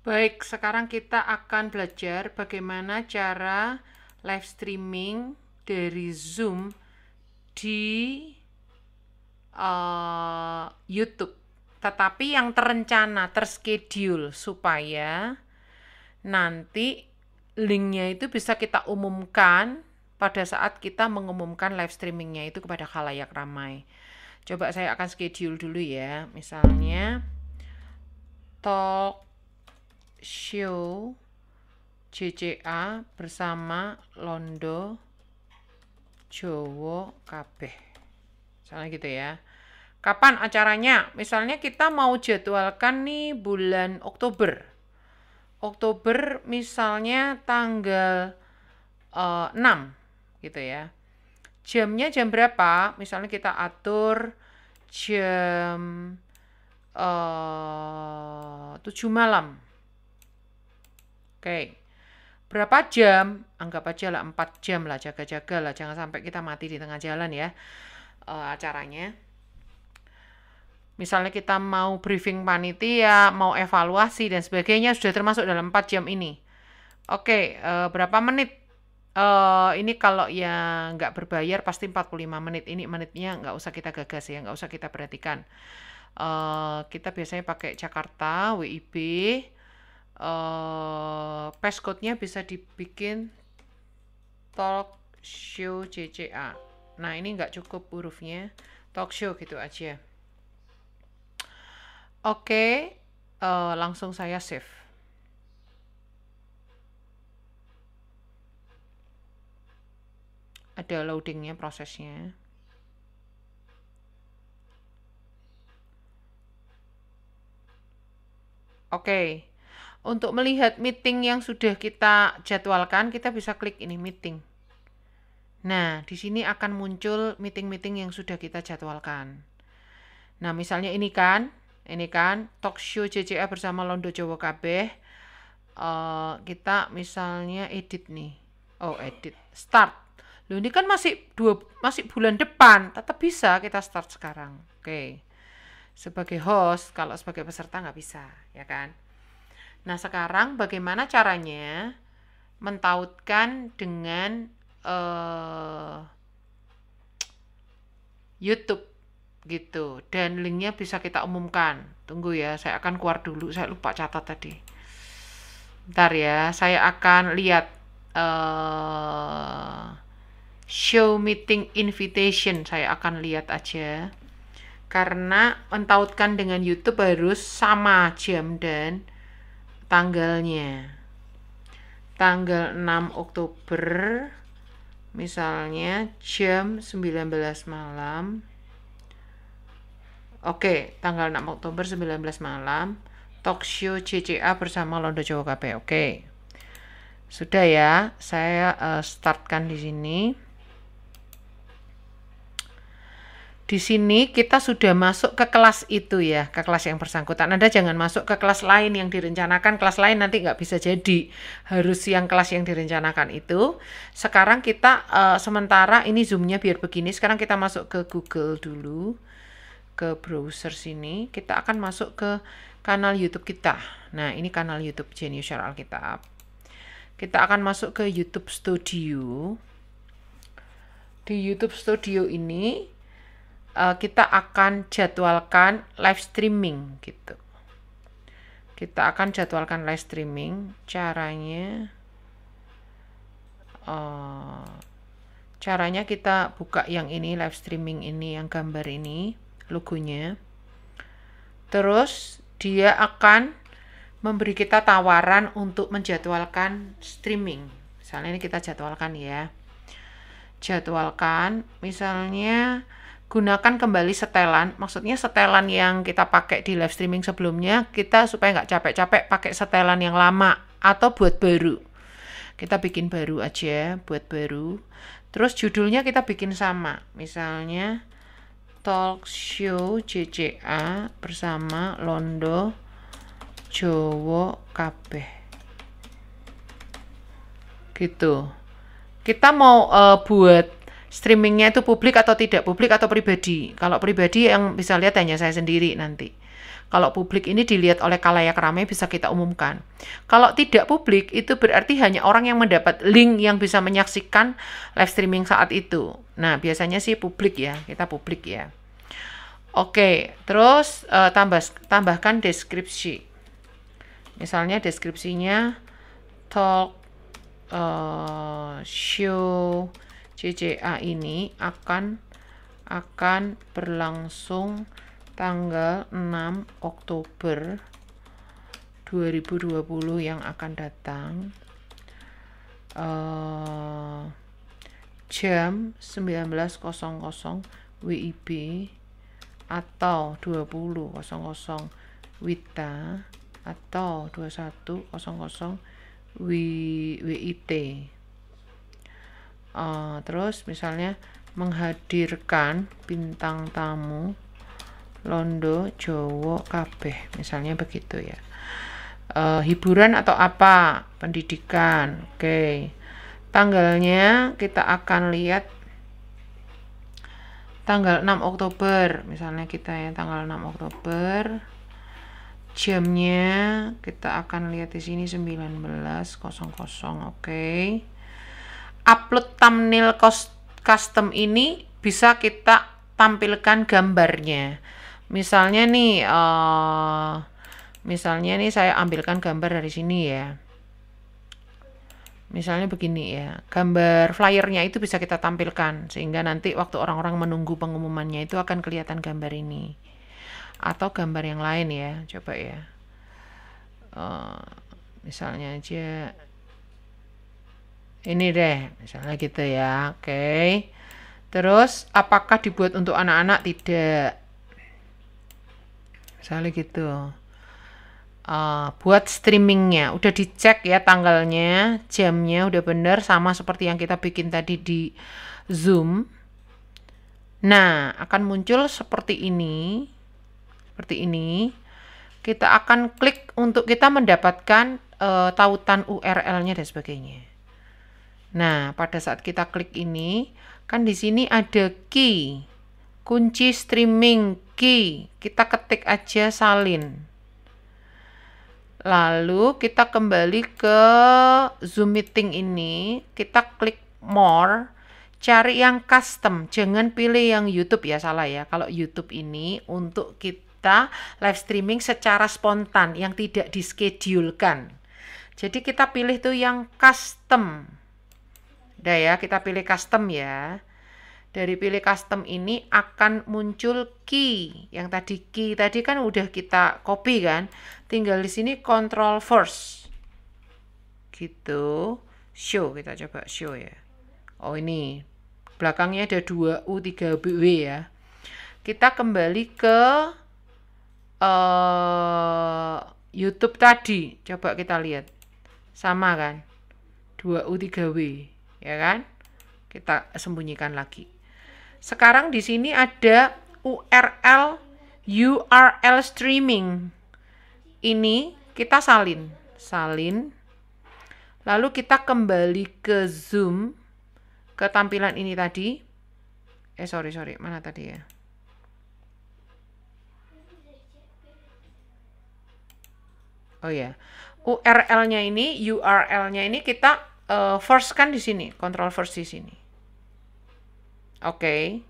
Baik, sekarang kita akan belajar bagaimana cara live streaming dari Zoom di YouTube. Tetapi yang terencana, terschedule supaya nanti linknya itu bisa kita umumkan pada saat kita mengumumkan live streamingnya itu kepada khalayak ramai. Coba saya akan schedule dulu ya. Misalnya talk show JCA bersama Londo Jowo Kabeh. Misalnya gitu ya. Kapan acaranya? Misalnya kita mau jadwalkan nih bulan Oktober. Oktober misalnya tanggal 6 gitu ya. Jamnya jam berapa? Misalnya kita atur jam 7 malam. Oke. Berapa jam? Anggap aja lah 4 jam lah, jaga-jaga lah. Jangan sampai kita mati di tengah jalan ya acaranya. Misalnya kita mau briefing panitia, mau evaluasi dan sebagainya, sudah termasuk dalam 4 jam ini. Oke, berapa menit? Ini kalau yang nggak berbayar pasti 45 menit. Ini menitnya nggak usah kita gagas ya, nggak usah kita perhatikan. Kita biasanya pakai Jakarta, WIB. Passcode-nya bisa dibikin talk show JCA. Nah, ini nggak cukup hurufnya. Talk show gitu aja. Oke, langsung saya save. Ada loadingnya prosesnya. Oke, untuk melihat meeting yang sudah kita jadwalkan, kita bisa klik ini meeting. Nah, di sini akan muncul meeting-meeting yang sudah kita jadwalkan. Nah, misalnya ini kan talk show JCA bersama Londo Jowo Kabeh. Kita misalnya edit nih. Edit. Start. Loh, ini kan masih bulan depan, tetap bisa kita start sekarang. Oke. Sebagai host, kalau sebagai peserta nggak bisa, ya kan? Nah, sekarang bagaimana caranya mentautkan dengan YouTube gitu, dan linknya bisa kita umumkan. Tunggu ya, saya akan keluar dulu, saya lupa catat tadi. Bentar ya, saya akan lihat show meeting invitation, saya akan lihat aja. Karena mentautkan dengan YouTube harus sama jam dan tanggalnya. Tanggal 6 Oktober misalnya jam 19 malam. Oke, tanggal 6 Oktober 19 malam talk show JCA bersama Londo Jowo Kabeh. Oke. Sudah ya, saya startkan di sini. Di sini kita sudah masuk ke kelas itu ya, ke kelas yang bersangkutan. Anda jangan masuk ke kelas lain yang direncanakan. Kelas lain nanti nggak bisa jadi. Harus yang kelas yang direncanakan itu. Sekarang kita sementara ini zoomnya biar begini. Sekarang kita masuk ke Google dulu. Ke browser sini. Kita akan masuk ke kanal YouTube kita. Nah, ini kanal YouTube Jenius Syara Alkitab. Kita akan masuk ke YouTube Studio. Di YouTube Studio ini kita akan jadwalkan live streaming gitu. Kita akan jadwalkan live streaming. Caranya kita buka yang ini, live streaming ini, yang gambar ini, logonya. Terus dia akan memberi kita tawaran untuk menjadwalkan streaming. Misalnya ini kita jadwalkan ya. Jadwalkan, misalnya gunakan kembali setelan. Maksudnya setelan yang kita pakai di live streaming sebelumnya, kita supaya nggak capek-capek pakai setelan yang lama atau buat baru. Kita bikin baru aja, buat baru. Terus judulnya kita bikin sama. Misalnya talk show JCA bersama Londo Jowo Kabeh. Gitu. Kita mau buat Streamingnya itu publik atau tidak, publik atau pribadi. Kalau pribadi yang bisa lihat hanya saya sendiri nanti. Kalau publik ini dilihat oleh khalayak ramai bisa kita umumkan. Kalau tidak publik itu berarti hanya orang yang mendapat link yang bisa menyaksikan live streaming saat itu. Nah, biasanya sih publik ya, kita publik ya. Oke, terus tambahkan deskripsi. Misalnya deskripsinya talk show CCA ini akan berlangsung tanggal 6 Oktober 2020 yang akan datang, jam 19.00 WIB atau 20.00 WITA atau 21.00 WIT. Terus misalnya menghadirkan bintang tamu Londo Jowo kabeh, misalnya begitu ya. Hiburan atau apa, pendidikan. Oke. Tanggalnya kita akan lihat tanggal 6 Oktober, misalnya kita ya tanggal 6 Oktober. Jamnya kita akan lihat di sini 19.00. Oke. Upload thumbnail custom ini bisa kita tampilkan gambarnya. Misalnya nih saya ambilkan gambar dari sini ya. Misalnya begini ya, gambar flyernya itu bisa kita tampilkan sehingga nanti waktu orang-orang menunggu pengumumannya itu akan kelihatan gambar ini. Atau gambar yang lain ya, coba ya. Misalnya aja ini deh, misalnya gitu ya. Oke. Terus apakah dibuat untuk anak-anak? Tidak. Misalnya gitu. Buat streamingnya udah dicek ya, tanggalnya, jamnya udah bener sama seperti yang kita bikin tadi di Zoom. Nah, akan muncul seperti ini. Seperti ini. Kita akan klik untuk kita mendapatkan tautan URL-nya dan sebagainya. Nah, pada saat kita klik ini, kan di sini ada key, kunci streaming key. Kita ketik aja salin. Lalu kita kembali ke Zoom meeting ini, kita klik more, cari yang custom, jangan pilih yang YouTube ya, salah ya. Kalau YouTube ini untuk kita live streaming secara spontan, yang tidak dischedule-kan. Jadi kita pilih tuh yang custom. Udah ya, kita pilih custom ya. Dari pilih custom ini akan muncul key. Yang tadi key tadi kan udah kita copy kan. Tinggal di sini control first. Gitu. Show, kita coba show ya. Oh ini. Belakangnya ada 2U3W ya. Kita kembali ke YouTube tadi. Coba kita lihat. Sama kan? 2U3W, ya kan? Kita sembunyikan lagi. Sekarang di sini ada URL streaming. Ini kita salin. Lalu kita kembali ke Zoom, ke tampilan ini tadi. Sorry, mana tadi ya? Oh ya, URL-nya ini kita first kan di sini, control first di sini. Oke.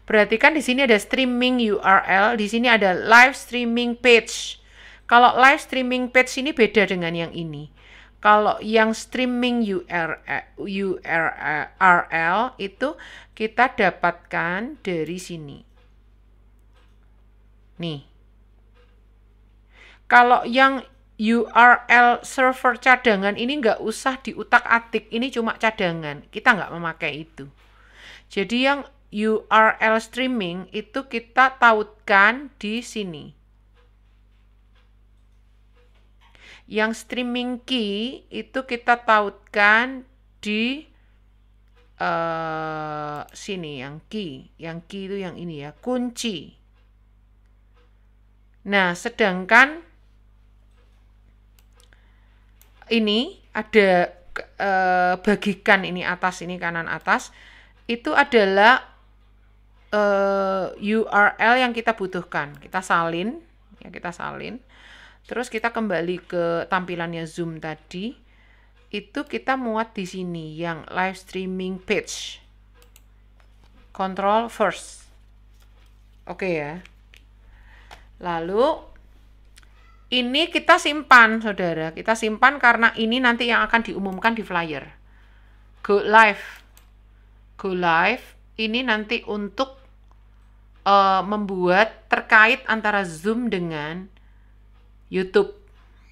Berarti kan di sini ada streaming URL, di sini ada live streaming page. Kalau live streaming page ini beda dengan yang ini. Kalau yang streaming URL itu kita dapatkan dari sini. Nih. Kalau yang URL server cadangan ini nggak usah diutak-atik, ini cuma cadangan. Kita nggak memakai itu. Jadi yang URL streaming itu kita tautkan di sini. Yang streaming key itu kita tautkan di sini, yang key. Yang key itu yang ini ya, kunci. Nah, sedangkan ini ada bagikan ini atas, ini kanan atas. itu adalah URL yang kita butuhkan. Kita salin, ya kita salin. Terus kita kembali ke tampilannya Zoom tadi. Itu kita muat di sini yang live streaming page. Control first. Oke ya. Lalu ini kita simpan, saudara. Kita simpan karena ini nanti yang akan diumumkan di flyer. Go live. Go live. Ini nanti untuk membuat terkait antara Zoom dengan YouTube.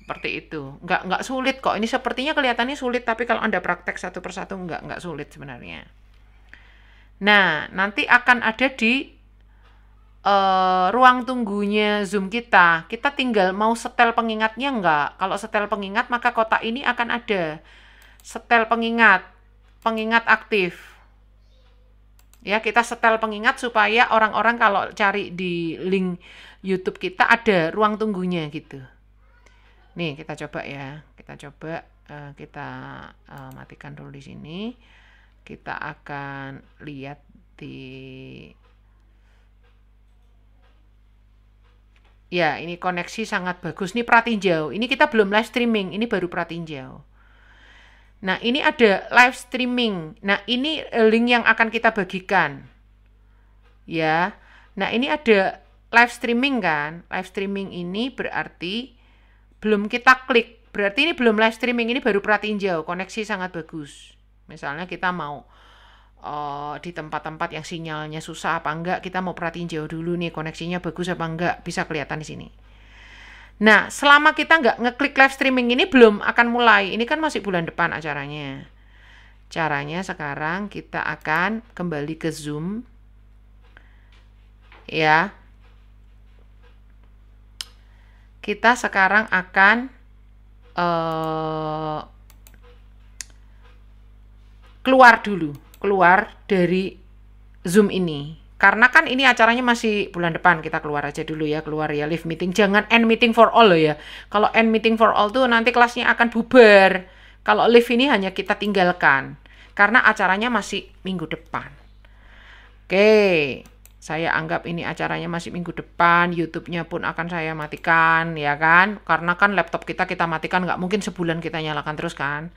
Seperti itu. Nggak sulit kok. Ini sepertinya kelihatannya sulit, tapi kalau Anda praktek satu persatu nggak sulit sebenarnya. Nah, nanti akan ada di ruang tunggunya Zoom kita. Kita tinggal mau setel pengingatnya nggak. Kalau setel pengingat, maka kotak ini akan ada. Setel pengingat. Pengingat aktif. Ya, kita setel pengingat supaya orang-orang kalau cari di link YouTube kita ada ruang tunggunya gitu. Nih, kita coba ya. Kita coba kita matikan dulu di sini. Kita akan lihat di ya, ini koneksi sangat bagus. Ini pratinjau. Ini kita belum live streaming, ini baru pratinjau. Nah, ini ada live streaming. Nah, ini link yang akan kita bagikan. Ya. Nah, ini ada live streaming kan? Live streaming ini berarti belum kita klik. Berarti ini belum live streaming, ini baru pratinjau. Koneksi sangat bagus. Misalnya kita mau di tempat-tempat yang sinyalnya susah apa enggak, kita mau pratinjau dulu nih, koneksinya bagus apa enggak, bisa kelihatan di sini. Nah, selama kita nggak ngeklik live streaming ini belum akan mulai. Ini kan masih bulan depan acaranya. Caranya sekarang kita akan kembali ke Zoom. Ya. Kita sekarang akan keluar dulu. Keluar dari Zoom ini. Karena kan ini acaranya masih bulan depan, kita keluar aja dulu ya, keluar ya live meeting. Jangan end meeting for all loh ya. Kalau end meeting for all tuh nanti kelasnya akan bubar. Kalau live ini hanya kita tinggalkan. Karena acaranya masih minggu depan. Oke, saya anggap ini acaranya masih minggu depan. YouTube-nya pun akan saya matikan, ya kan? Karena kan laptop kita matikan, nggak mungkin sebulan kita nyalakan terus kan.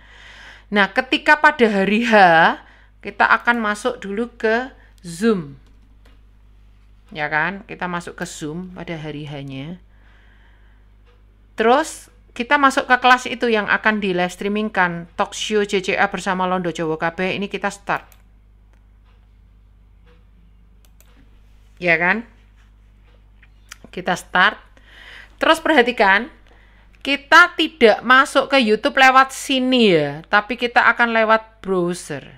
Nah, ketika pada hari H, kita akan masuk dulu ke Zoom. Ya kan, kita masuk ke Zoom pada hari H-nya. Terus kita masuk ke kelas itu yang akan di live streamingkan, talk show JCA bersama Londo Jowo KB. Ini kita start. Ya kan? Kita start. Terus perhatikan, kita tidak masuk ke YouTube lewat sini ya, tapi kita akan lewat browser.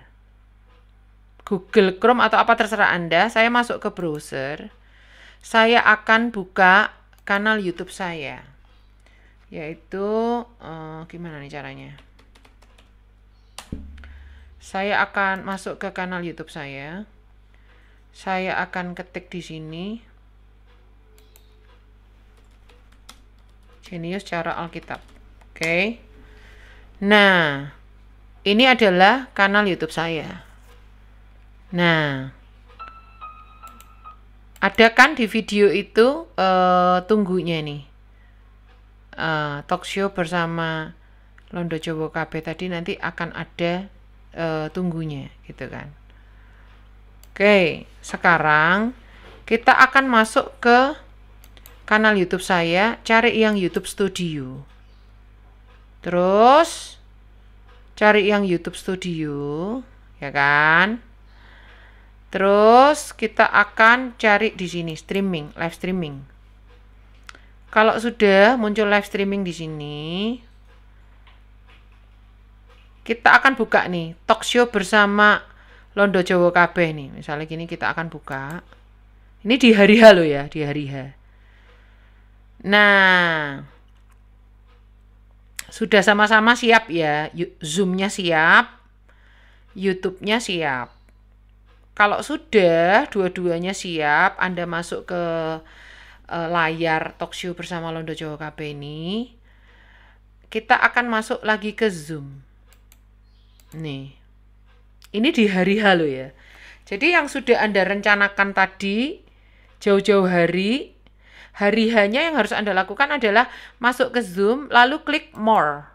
Google Chrome atau apa terserah Anda. Saya masuk ke browser. Saya akan buka kanal YouTube saya. Yaitu, gimana nih caranya? Saya akan masuk ke kanal YouTube saya. Saya akan ketik di sini. Jenius Cara Alkitab. Oke. Nah, ini adalah kanal YouTube saya. Nah, ada kan di video itu tunggunya nih, talk show bersama Londo Jowo KB tadi nanti akan ada tunggunya gitu kan. Oke, sekarang kita akan masuk ke kanal YouTube saya, cari yang YouTube Studio. Terus cari yang YouTube Studio, ya kan? Terus kita akan cari di sini streaming, live streaming. Kalau sudah muncul live streaming di sini, kita akan buka nih talk show bersama Londo Jowo KB nih. Misalnya gini kita akan buka. Ini di hari H loh ya, di hari H. Nah, sudah sama-sama siap ya. Zoom-nya siap, YouTube-nya siap. Kalau sudah dua-duanya siap, Anda masuk ke layar talk show bersama Londo Jowo KB ini, kita akan masuk lagi ke Zoom. Nih, ini di hari H loh ya. Jadi yang sudah Anda rencanakan tadi jauh-jauh hari, hari hanya yang harus Anda lakukan adalah masuk ke Zoom, lalu klik more.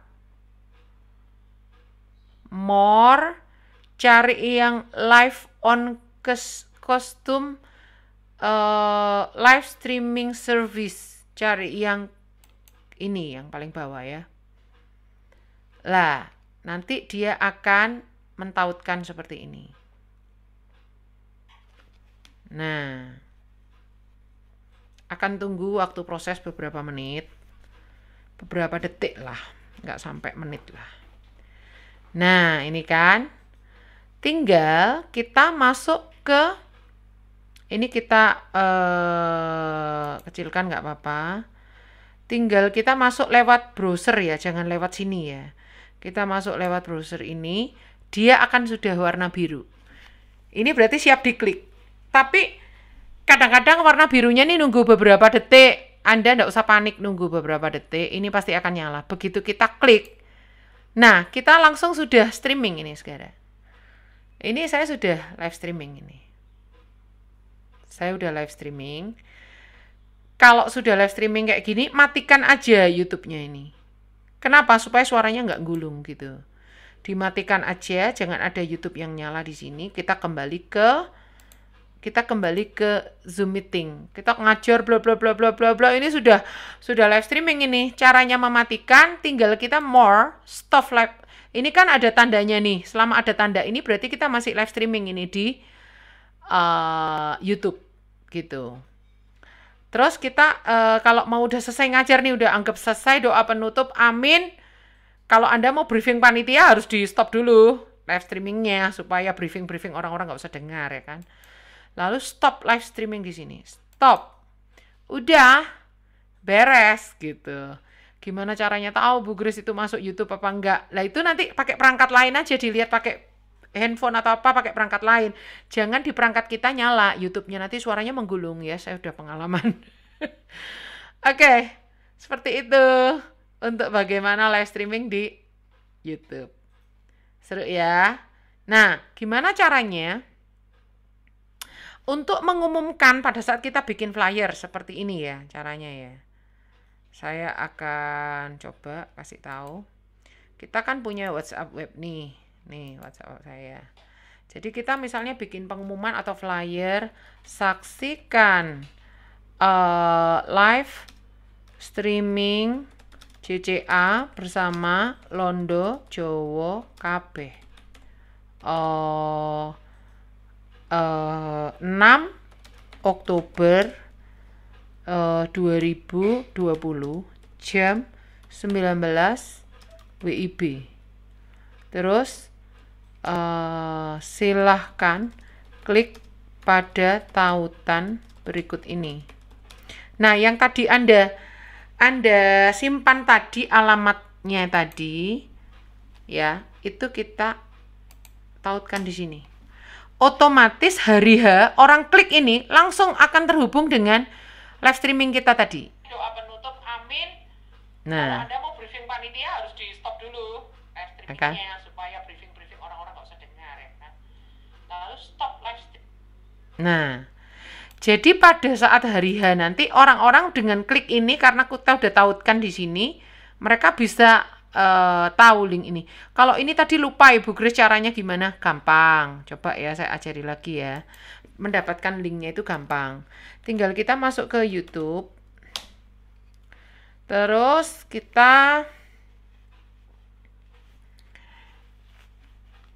More, cari yang live on custom live streaming service. Cari yang ini, yang paling bawah ya. Lah, nanti dia akan mentautkan seperti ini. Nah, akan tunggu waktu proses beberapa menit, beberapa detik lah, nggak sampai menit lah. Nah, ini kan, tinggal kita masuk ke, ini kita kecilkan nggak apa-apa. Tinggal kita masuk lewat browser ya, jangan lewat sini ya. Kita masuk lewat browser ini, dia akan sudah warna biru. Ini berarti siap diklik. Tapi kadang-kadang warna birunya nih nunggu beberapa detik. Anda nggak usah panik nunggu beberapa detik, ini pasti akan nyala. Begitu kita klik, nah kita langsung sudah streaming ini sekarang. Ini saya sudah live streaming ini. Saya udah live streaming. Kalau sudah live streaming kayak gini, matikan aja YouTube-nya ini. Kenapa? Supaya suaranya nggak gulung gitu. Dimatikan aja, jangan ada YouTube yang nyala di sini. Kita kembali ke Zoom meeting. Kita ngajar bla bla bla bla bla bla. Ini sudah live streaming ini. Caranya mematikan, tinggal kita more, stop live. Ini kan ada tandanya nih. Selama ada tanda ini berarti kita masih live streaming ini di YouTube gitu. Terus kita kalau mau udah selesai ngajar nih, udah anggap selesai, doa penutup, amin. Kalau Anda mau briefing panitia harus di stop dulu live streamingnya supaya briefing orang-orang nggak usah dengar ya kan. Lalu stop live streaming di sini. Stop. Udah beres gitu. Gimana caranya tahu Bu Grace itu masuk YouTube apa enggak? Lah itu nanti pakai perangkat lain aja, dilihat pakai handphone atau apa, pakai perangkat lain. Jangan di perangkat kita nyala YouTube-nya, nanti suaranya menggulung ya. Saya udah pengalaman. Oke, seperti itu untuk bagaimana live streaming di YouTube. Seru ya. Nah, gimana caranya? Untuk mengumumkan pada saat kita bikin flyer seperti ini ya caranya ya. Saya akan coba kasih tahu. Kita kan punya WhatsApp web nih. Nih WhatsApp saya. Jadi kita misalnya bikin pengumuman atau flyer, saksikan live streaming CCA bersama Londo Jowo Kabeh. 6 Oktober 2020 jam 19 WIB. Terus silahkan klik pada tautan berikut ini. Nah, yang tadi Anda simpan tadi alamatnya tadi ya, itu kita tautkan di sini. Otomatis hari H orang klik ini langsung akan terhubung dengan live streaming kita tadi. Doa penutup, amin. Nah, kalau Anda mau briefing panitia harus di stop dulu live streamingnya supaya briefing orang-orang nggak usah dengar ya kan. Lalu stop live streaming. Nah, jadi pada saat hari H nanti orang-orang dengan klik ini, karena kita udah tautkan di sini, mereka bisa tahu link ini. Kalau ini tadi lupa Ibu Grace caranya gimana? Gampang. Coba ya saya ajari lagi ya. Mendapatkan linknya itu gampang. Tinggal kita masuk ke YouTube. Terus kita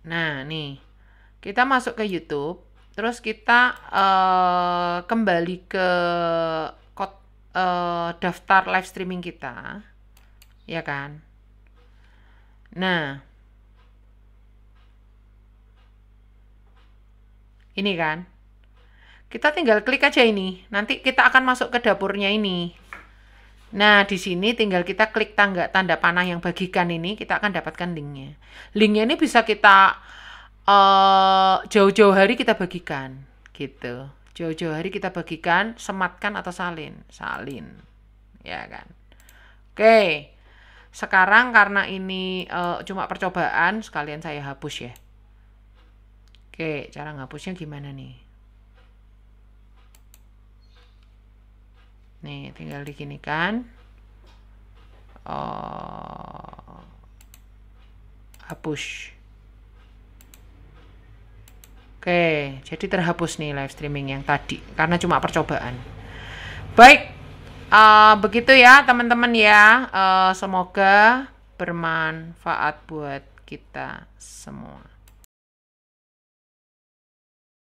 nih. Kita masuk ke YouTube. Terus kita kembali ke daftar live streaming kita. Ya kan? Nah, ini kan, kita tinggal klik aja ini. Nanti kita akan masuk ke dapurnya ini. Nah, di sini tinggal kita klik tanda panah yang bagikan ini, kita akan dapatkan linknya. Linknya ini bisa kita jauh-jauh hari kita bagikan, gitu. Jauh-jauh hari kita bagikan, sematkan atau salin, ya kan. Oke. Sekarang karena ini cuma percobaan, sekalian saya hapus ya. Oke, cara ngapusnya gimana nih? Nih, tinggal diginikan. Oh, hapus. Oke, jadi terhapus nih live streaming yang tadi karena cuma percobaan. Baik, begitu ya teman-teman ya. Semoga bermanfaat buat kita semua.